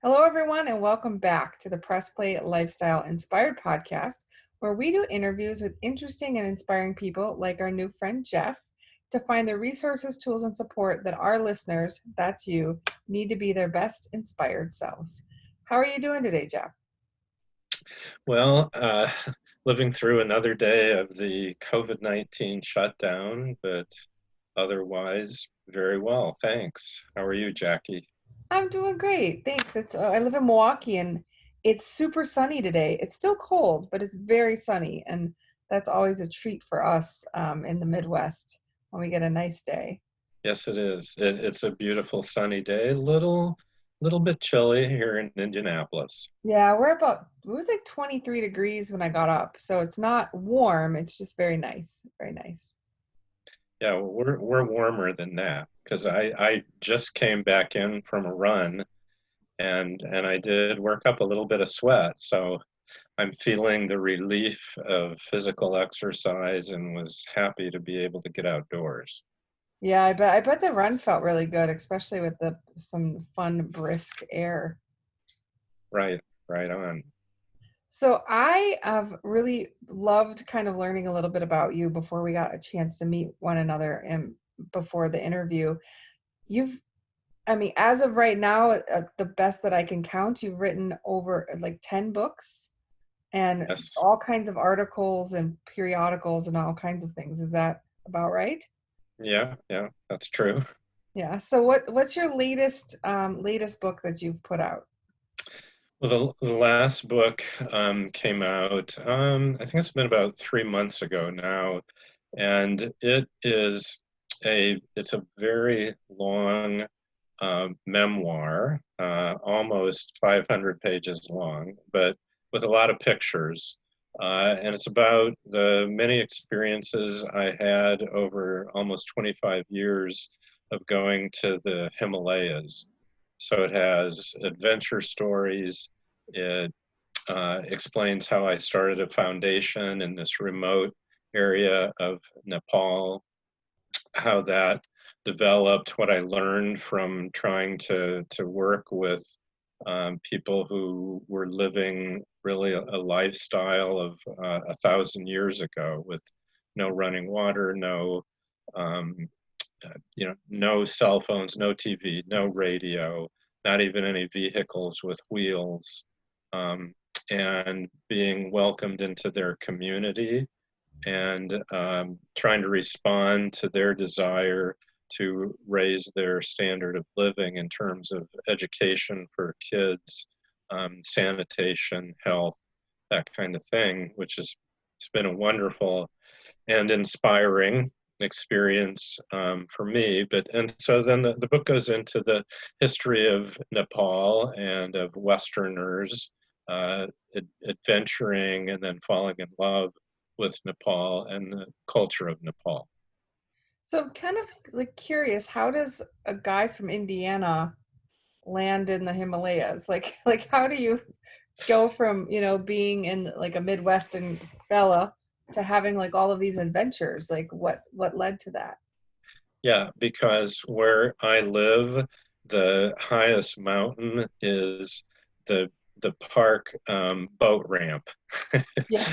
Hello, everyone, and welcome back to the Press Play Lifestyle Inspired podcast, where we do interviews with interesting and inspiring people like our new friend Jeff to find the resources, tools, and support that our listeners, that's you, need to be their best inspired selves. How are you doing today, Jeff? Well, living through another day of the COVID-19 shutdown, but otherwise very well. Thanks. How are you, Jackie? I'm doing great. Thanks. It's I live in Milwaukee and it's super sunny today. It's still cold, but it's very sunny, and that's always a treat for us in the Midwest when we get a nice day. Yes, it is. It's a beautiful sunny day. Little bit chilly here in Indianapolis. Yeah, it was like 23 degrees when I got up. So it's not warm, it's just very nice. Very nice. Yeah, well, we're warmer than that because I just came back in from a run and I did work up a little bit of sweat. So I'm feeling the relief of physical exercise and was happy to be able to get outdoors. Yeah, I bet the run felt really good, especially with the some fun brisk air. Right, right on. So I have really loved kind of learning a little bit about you before we got a chance to meet one another and before the interview. You've I mean, as of right now, the best that I can count, you've written over like 10 books and Yes. all kinds of articles and periodicals and all kinds of things. Is that about right? Yeah, yeah, that's true. Yeah. So what's your latest book that you've put out? Well, the last book came out, I think it's been about 3 months ago now, and it's a very long memoir, almost 500 pages long, but with a lot of pictures. And it's about the many experiences I had over almost 25 years of going to the Himalayas. So it has adventure stories. It explains how I started a foundation in this remote area of Nepal, how that developed, what I learned from trying to work with people who were living really a lifestyle of 1,000 years ago with no running water, um, no cell phones, no TV, no radio, not even any vehicles with wheels, um, and being welcomed into their community and trying to respond to their desire to raise their standard of living in terms of education for kids, sanitation, health, that kind of thing, which has it's been a wonderful and inspiring experience for me. And so then the book goes into the history of Nepal and of Westerners adventuring and then falling in love with Nepal and the culture of Nepal. So I'm kind of like curious, how does a guy from Indiana land in the Himalayas? Like how do you go from, being in like a Midwestern fella to having like all of these adventures? Like what led to that? Yeah, because where I live, the highest mountain is the the park boat ramp. Yeah.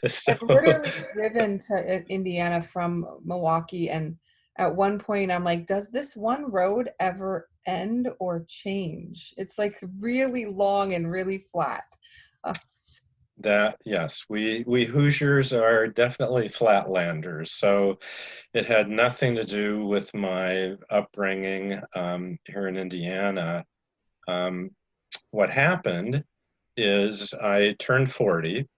So I've literally driven to Indiana from Milwaukee, and at one point I'm like, does this one road ever end or change? It's like really long and really flat. Uh, that yes, we Hoosiers are definitely flatlanders. So it had nothing to do with my upbringing here in Indiana. Um, what happened is I turned 40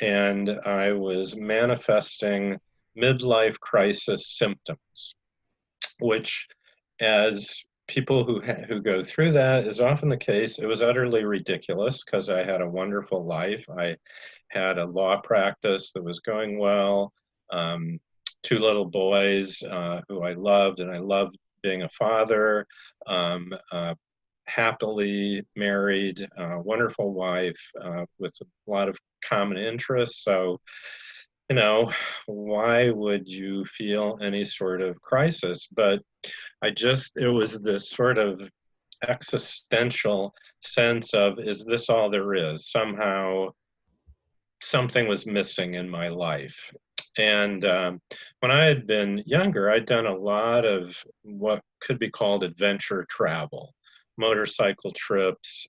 and I was manifesting midlife crisis symptoms, which, as people who go through that, is often the case. It was utterly ridiculous because I had a wonderful life. I had a law practice that was going well, um, two little boys who I loved, and I loved being a father. Happily married, wonderful wife with a lot of common interests. So, why would you feel any sort of crisis? But it was this sort of existential sense of, is this all there is? Somehow something was missing in my life. And when I had been younger, I'd done a lot of what could be called adventure travel, motorcycle trips,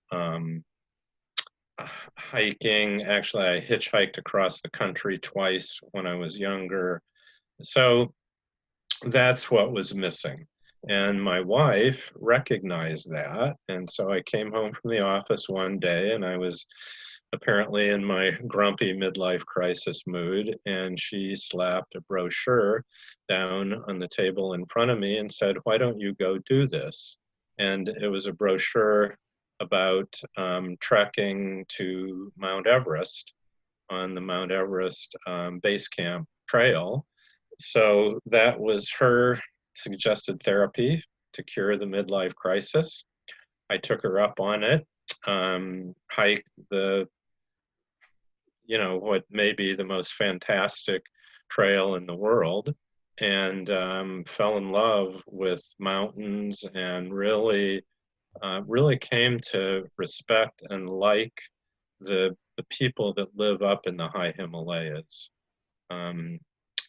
hiking. Actually, I hitchhiked across the country twice when I was younger. So that's what was missing. And my wife recognized that. And so I came home from the office one day and I was apparently in my grumpy midlife crisis mood. And she slapped a brochure down on the table in front of me and said, "Why don't you go do this?" And it was a brochure about trekking to Mount Everest on the Mount Everest base camp trail. So that was her suggested therapy to cure the midlife crisis. I took her up on it, hiked the, what may be the most fantastic trail in the world, and fell in love with mountains and really came to respect and like the people that live up in the high Himalayas. Um,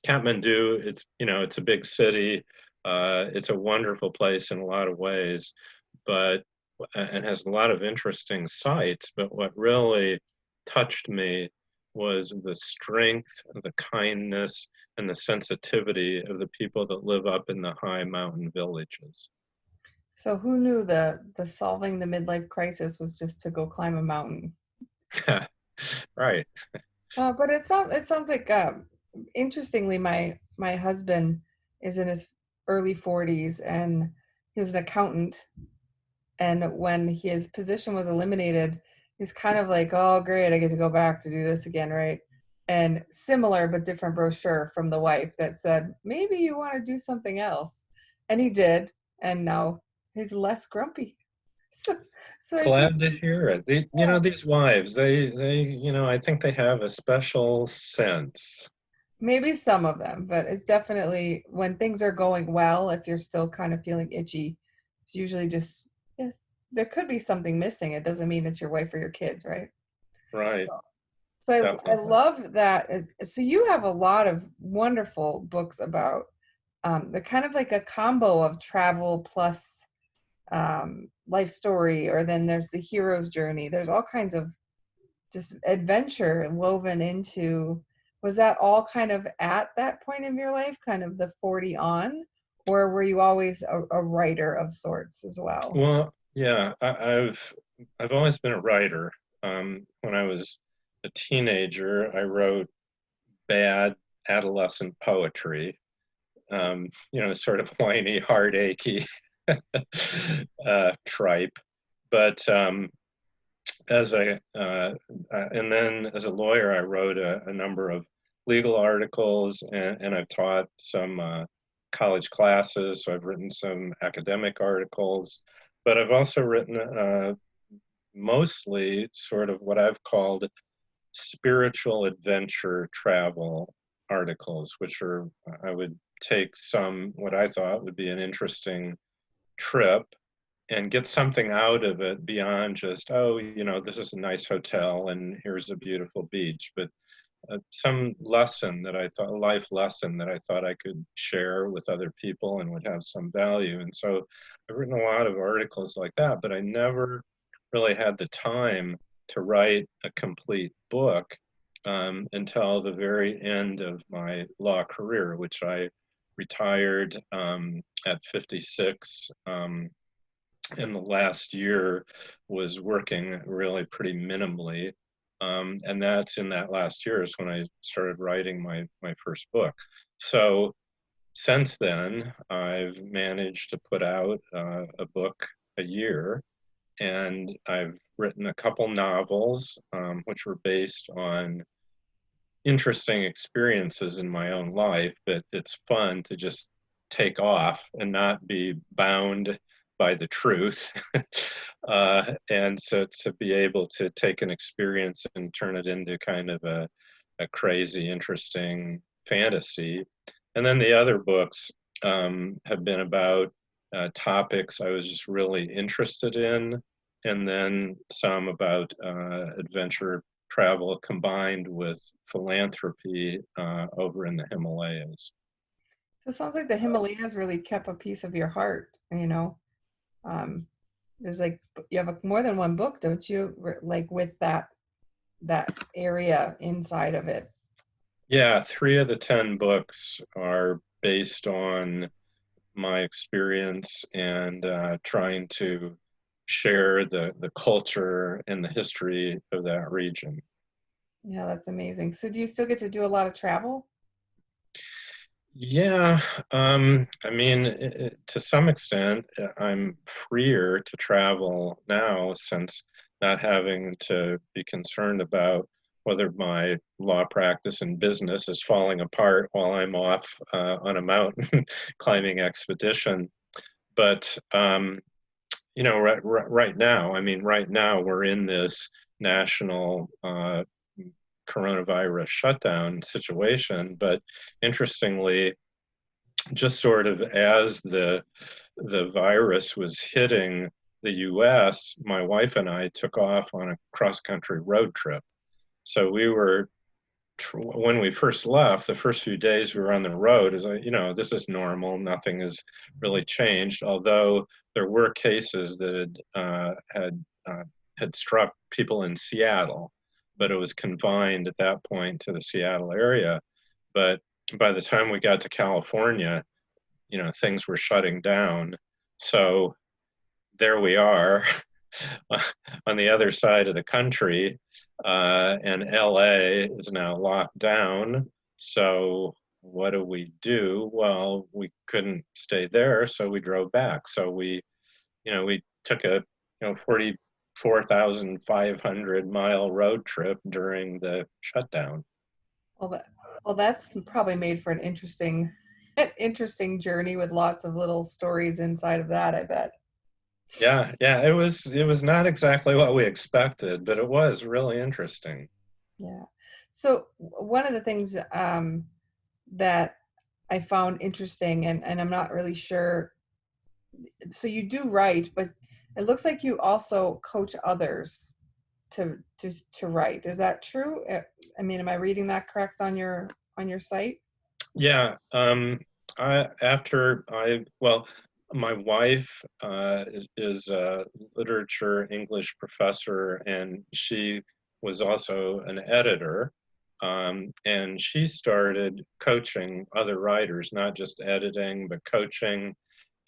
Kathmandu, it's a big city. It's a wonderful place in a lot of ways, but and has a lot of interesting sights. But what really touched me was the strength, the kindness, and the sensitivity of the people that live up in the high mountain villages. So who knew the solving the midlife crisis was just to go climb a mountain? Right. But it sounds like interestingly, my husband is in his early 40s and he was an accountant. And when his position was eliminated, he's kind of like, "Oh, great, I get to go back to do this again, right?" And similar but different brochure from the wife that said, "Maybe you want to do something else," and he did, and now he's less grumpy. So, so I think, Glad to hear it. yeah, These wives, I think they have a special sense. maybe some of them, but it's definitely when things are going well, if you're still kind of feeling itchy, it's usually just, yes, there could be something missing. It doesn't mean it's your wife or your kids, right? Right. So I Definitely. love that. So you have a lot of wonderful books about, they're kind of like a combo of travel plus life story, or then there's the hero's journey. There's all kinds of just adventure woven into. Was that all kind of at that point in your life, kind of the 40 on, or were you always a writer of sorts as well? Well, yeah, I've always been a writer. When I was a teenager, I wrote bad adolescent poetry. Sort of whiny, heartachy tripe. But and then as a lawyer, I wrote a number of legal articles, and I've taught some college classes. So I've written some academic articles, but I've also written mostly sort of what I've called spiritual adventure travel articles, which are, I would take what I thought would be an interesting trip and get something out of it beyond just, oh, this is a nice hotel and here's a beautiful beach, but some lesson that I thought, a life lesson that I thought I could share with other people and would have some value. And so I've written a lot of articles like that, but I never really had the time to write a complete book until the very end of my law career, which I retired at 56. In the last year was working really pretty minimally. And that's in that last year is when I started writing my first book. So since then, I've managed to put out a book a year, and I've written a couple novels, which were based on interesting experiences in my own life, but it's fun to just take off and not be bound by the truth. And so to be able to take an experience and turn it into kind of a crazy, interesting fantasy. And then the other books have been about topics I was just really interested in, and then some about adventure travel combined with philanthropy over in the Himalayas. So it sounds like the Himalayas really kept a piece of your heart, you know. Um, there's like you have more than one book, don't you? Like with that area inside of it. Yeah, 3 of the 10 books are based on my experience and trying to share the culture and the history of that region. Yeah, that's amazing. So do you still get to do a lot of travel? Yeah, I mean, to some extent, I'm freer to travel now since not having to be concerned about whether my law practice and business is falling apart while I'm off on a mountain climbing expedition. But right now, I mean, right now we're in this national coronavirus shutdown situation. But interestingly, just sort of as the virus was hitting the U.S., my wife and I took off on a cross country road trip. So we were when we first left, the first few days we were on the road, is like, this is normal. Nothing has really changed. Although there were cases that had struck people in Seattle, but it was confined at that point to the Seattle area. But by the time we got to California, things were shutting down. So there we are on the other side of the country, and LA is now locked down. So what do we do? Well, we couldn't stay there, so we drove back. So we took a 44,500 mile road trip during the shutdown. Well, that's probably made for an interesting, an interesting journey with lots of little stories inside of that, I bet. Yeah, yeah, it was not exactly what we expected, but it was really interesting. Yeah. So one of the things that I found interesting, and I'm not really sure. So you do write, but it looks like you also coach others to write. Is that true? I mean, am I reading that correct on your site? Yeah, well, my wife is a literature English professor, and she was also an editor. And she started coaching other writers, not just editing, but coaching,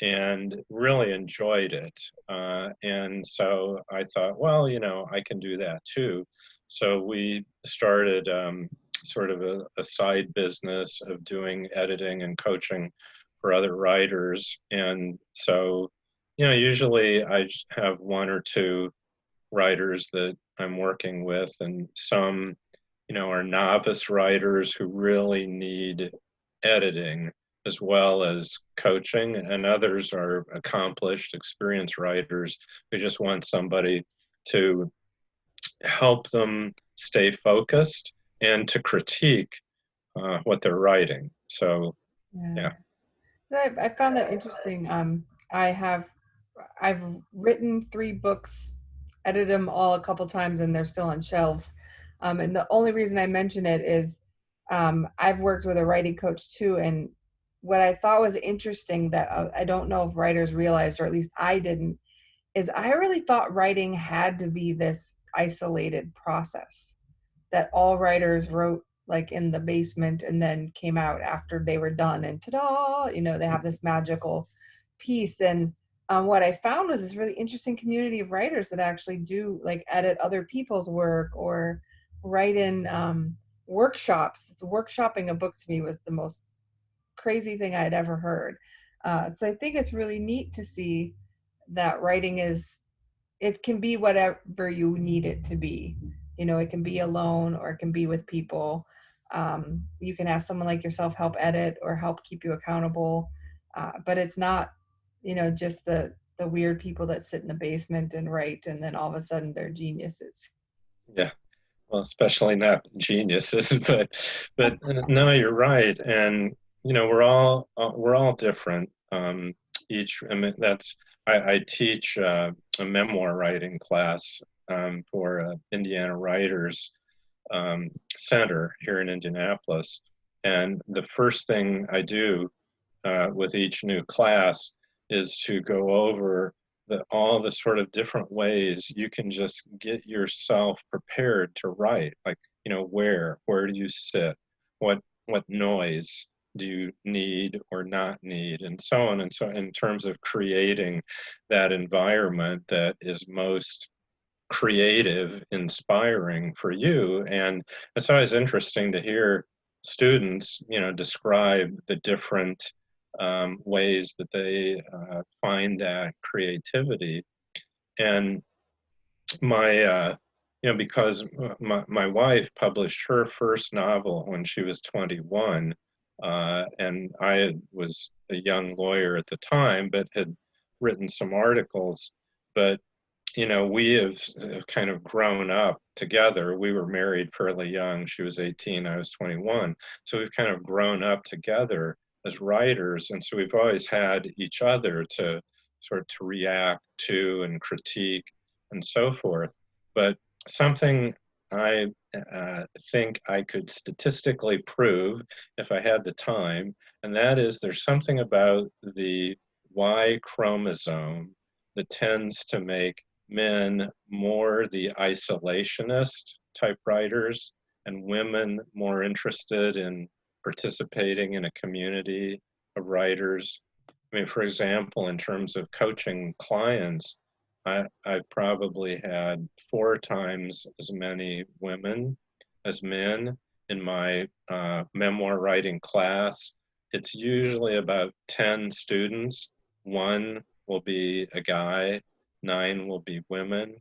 and really enjoyed it. And so I thought, well, I can do that too. So we started sort of a side business of doing editing and coaching for other writers. And so, usually I have 1 or 2 writers that I'm working with, and some, are novice writers who really need editing as well as coaching, and others are accomplished, experienced writers who just want somebody to help them stay focused and to critique what they're writing. So, Yeah. yeah. So I found that interesting. I have I've written 3 books, edited them all a couple times, and they're still on shelves. And the only reason I mention it is I've worked with a writing coach too, and what I thought was interesting that I don't know if writers realized, or at least I didn't, is I really thought writing had to be this isolated process that all writers wrote like in the basement and then came out after they were done and ta-da, they have this magical piece. And what I found was this really interesting community of writers that actually do like edit other people's work or write in workshops. Workshopping a book to me was the most crazy thing I'd ever heard. So I think it's really neat to see that writing is, it can be whatever you need it to be. It can be alone or it can be with people. You can have someone like yourself help edit or help keep you accountable. But it's not, just the weird people that sit in the basement and write and then all of a sudden they're geniuses. Yeah. Well, especially not geniuses, but no, you're right. And we're all different. I mean, I teach a memoir writing class for Indiana Writers Center here in Indianapolis. And the first thing I do with each new class is to go over all the sort of different ways you can just get yourself prepared to write. Like, where do you sit? What noise do you need or not need, and so on. And so in terms of creating that environment that is most creative, inspiring for you. And it's always interesting to hear students, describe the different ways that they find that creativity. And because my wife published her first novel when she was 21, and I was a young lawyer at the time, but had written some articles. But we have kind of grown up together. We were married fairly young. She was 18, I was 21. So we've kind of grown up together as writers. And so we've always had each other to sort of to react to and critique and so forth. But something I think I could statistically prove if I had the time, and that is there's something about the Y chromosome that tends to make men more the isolationist type writers and women more interested in participating in a community of writers. I mean, for example, in terms of coaching clients, I've probably had 4 times as many women as men in my memoir writing class. It's usually about 10 students. 1 will be a guy, 9 will be women.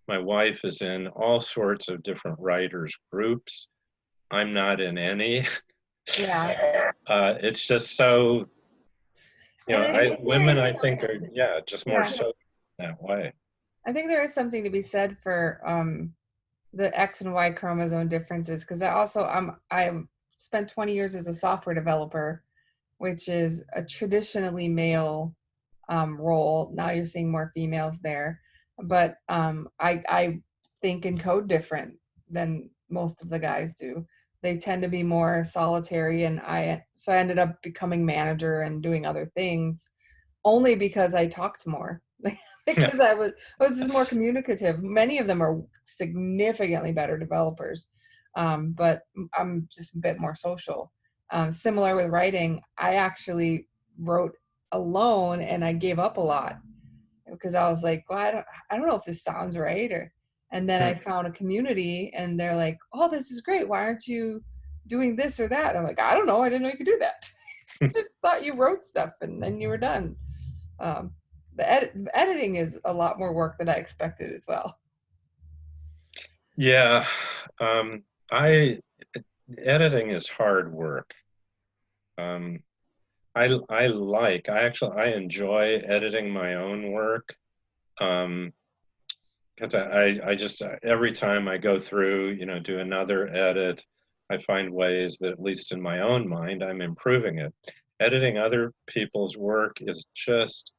My wife is in all sorts of different writers groups. I'm not in any. Yeah. It's just so, And I think there women, is, I think, are, just more yeah, so that way. I think there is something to be said for the X and Y chromosome differences, because I spent 20 years as a software developer, which is a traditionally male role. Now you're seeing more females there, but I think and code different than most of the guys do. They tend to be more solitary, and I ended up becoming manager and doing other things only because I talked more. Because I was just more communicative. Many of them are significantly better developers, but I'm just a bit more social. Similar with writing, I actually wrote alone and I gave up a lot because I was like, well, I don't know if this sounds right, and then I found a community and they're like, oh, this is great. Why aren't you doing this or that? I'm like, I don't know. I didn't know you could do that. Just thought you wrote stuff and then you were done. Um, editing is a lot more work than I expected as well. Yeah, I editing is hard work. Um, I enjoy editing my own work. Because I just every time I go through, do another edit, I find ways that, at least in my own mind, I'm improving it. Editing other people's work is just,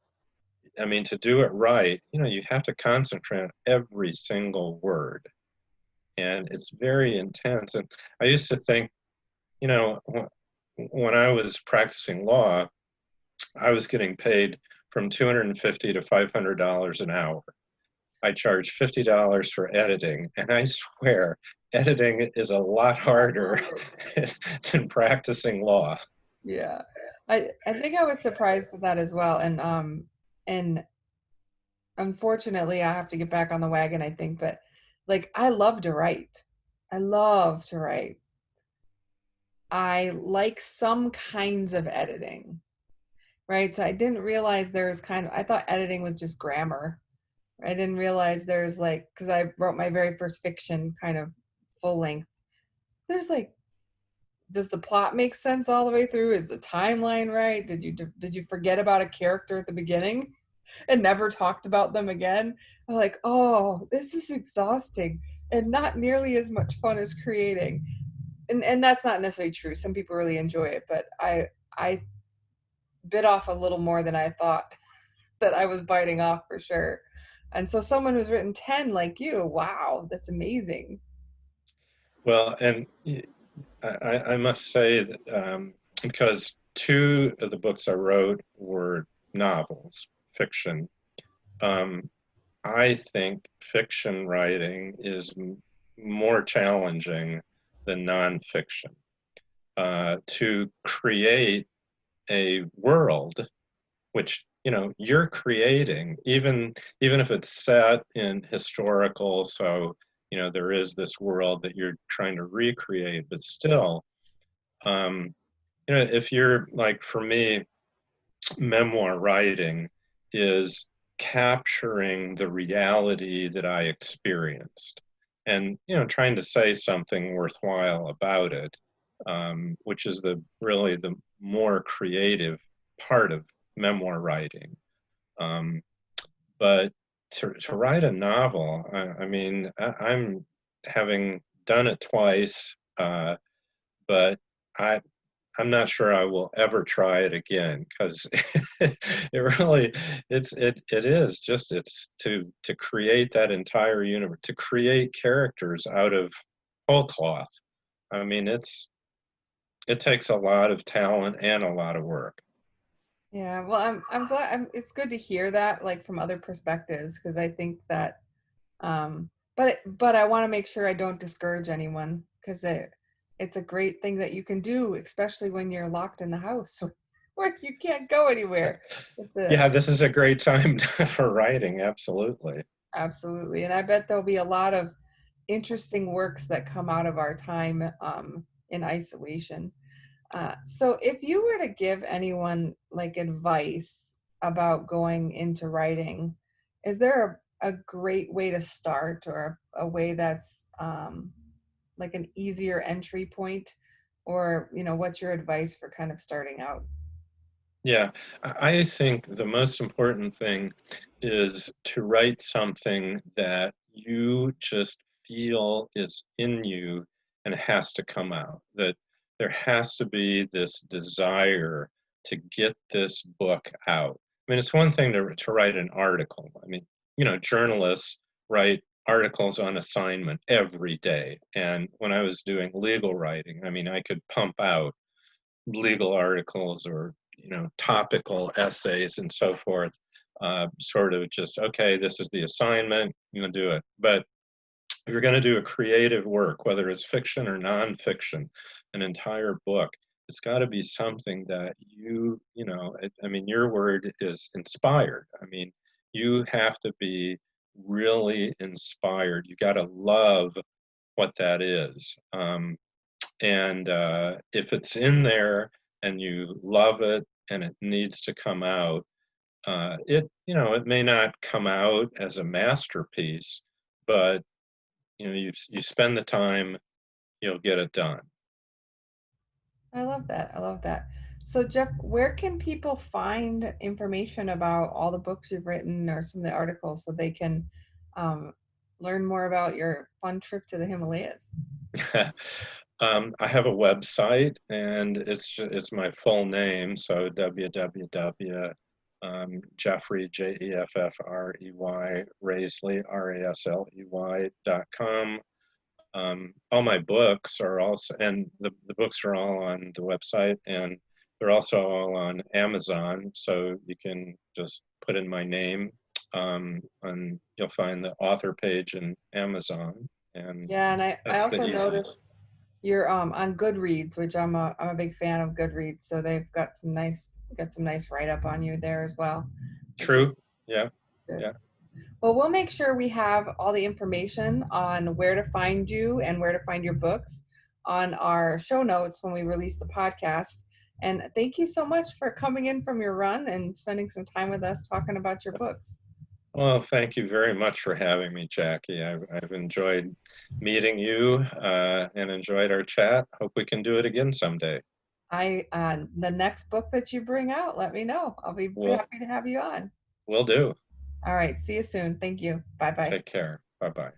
I mean, to do it right, you have to concentrate on every single word, and it's very intense. And I used to think, you know, when I was practicing law, I was getting paid from $250 to $500 an hour. I charge $50 for editing, and I swear editing is a lot harder than practicing law. Yeah. I think I was surprised at that as well. And unfortunately I have to get back on the wagon, I think, but like I love to write. I love to write. I like some kinds of editing, right? So I didn't realize I thought editing was just grammar. I didn't realize there's like, because I wrote my very first fiction kind of full length. There's like, does the plot make sense all the way through? Is the timeline right? Did you forget about a character at the beginning and never talked about them again? I'm like, oh, this is exhausting and not nearly as much fun as creating. And that's not necessarily true. Some people really enjoy it, but I bit off a little more than I thought that I was biting off for sure. And so someone who's written 10 like you, wow, that's amazing. Well, and I must say that because two of the books I wrote were novels, fiction. Um, I think fiction writing is more challenging than nonfiction. To create a world which you're creating, even if it's set in historical, so there is this world that you're trying to recreate, but still, um, if you're like, for me, memoir writing is capturing the reality that I experienced and trying to say something worthwhile about it, which is the really the more creative part of memoir writing. um, but to write a novel, I mean, I'm having done it twice, but I I'm not sure I will ever try it again because it really it is just it's to create that entire universe, to create characters out of whole cloth. I mean, it takes a lot of talent and a lot of work. Yeah, well, I'm glad. It's good to hear that, like from other perspectives, because I think that, but I want to make sure I don't discourage anyone, because it's a great thing that you can do, especially when you're locked in the house where you can't go anywhere. It's a Yeah, this is a great time for writing. Absolutely. Absolutely, and I bet there'll be a lot of interesting works that come out of our time in isolation. So if you were to give anyone like advice about going into writing, is there a great way to start, or a way that's like an easier entry point? Or, what's your advice for kind of starting out? Yeah, I think the most important thing is to write something that you just feel is in you and has to come out. That there has to be this desire to get this book out. I mean, it's one thing to write an article. I mean, journalists write articles on assignment every day. And when I was doing legal writing, I mean, I could pump out legal articles or topical essays and so forth, sort of just, okay, this is the assignment, do it. But if you're going to do a creative work, whether it's fiction or nonfiction, an entire book, it's got to be something that I mean, your word is inspired. I mean, you have to be really inspired. You got to love what that is. And if it's in there and you love it and it needs to come out, it may not come out as a masterpiece, but you spend the time, you'll get it done. I love that. I love that. So, Jeff, where can people find information about all the books you've written, or some of the articles, so they can um, learn more about your fun trip to the Himalayas? I have a website, and it's my full name, so www. Jeffrey, Jeffrey, Rasley, Rasley.com. All my books are also, and the books are all on the website, and they're also all on Amazon. So you can just put in my name, and you'll find the author page in Amazon, and Yeah, and I that's the also easiest. noticed you're on Goodreads, which I'm a big fan of Goodreads. So they've got some nice write up on you there as well, which is True. Yeah. good. Yeah. Well, we'll make sure we have all the information on where to find you and where to find your books on our show notes when we release the podcast. And thank you so much for coming in from your run and spending some time with us talking about your books. Well, thank you very much for having me, Jackie. I've enjoyed meeting you, and enjoyed our chat. Hope we can do it again someday. The next book that you bring out, let me know. I'll be We'll, happy to have you on. we'll do. All right. See you soon. Thank you. Bye bye. Take care. Bye bye.